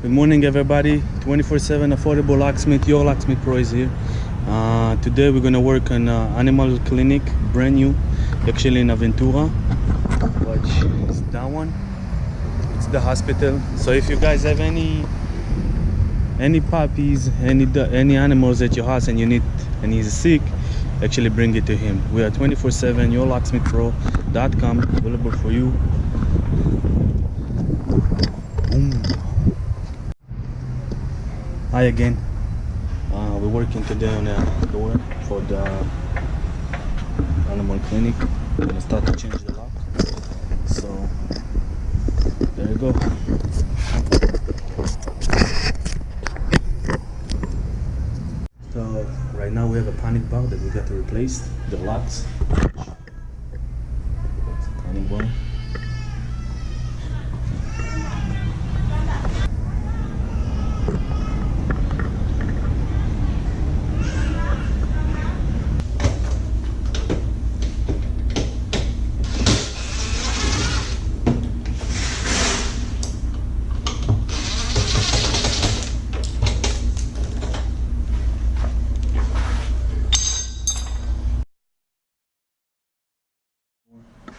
Good morning, everybody. 24/7 Affordable Locksmith, YourLocksmithPro is here. Today we're gonna work on animal clinic, brand new, actually in Aventura. Watch, it's that one. It's the hospital. So if you guys have any puppies, any animals at your house and you need and he's sick, actually bring it to him. We are 24/7 YourLocksmithPro.com, available for you. Boom. Hi again. We're working today on a door for the animal clinic. We're gonna start to change the lock. So there you go. So right now we have a panic bar that we got to replace the locks. It's a panic bar.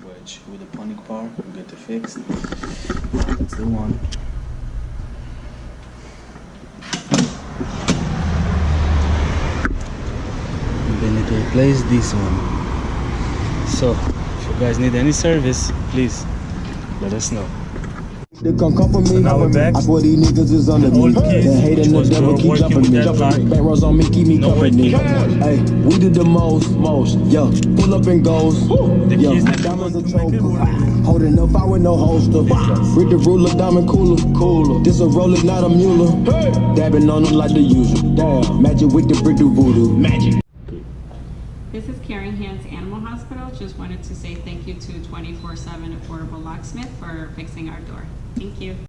Wedge with the panic bar, we'll get it fixed. That's the one. And then need to replace this one. So if you guys need any service, please let us know. They come for me. So now we're back. I swear these niggas is under The me. old kid, The hate and the which devil was keep working jumping me. with that lock. Back rows on me, keep me No company. way. Hey, we did the most. Yeah, pull up and goes. The Yeah, keys that you diamonds want a to make it choker. work. Holding up, I with no holster. Read the ruler, diamond cooler. This a roller, not a mule. Dabbing on them like the usual. Damn, magic with the brick do voodoo. Magic. This is Caring Hands Animal Hospital. Just wanted to say thank you to 24/7 Affordable Locksmith for fixing our door. Thank you.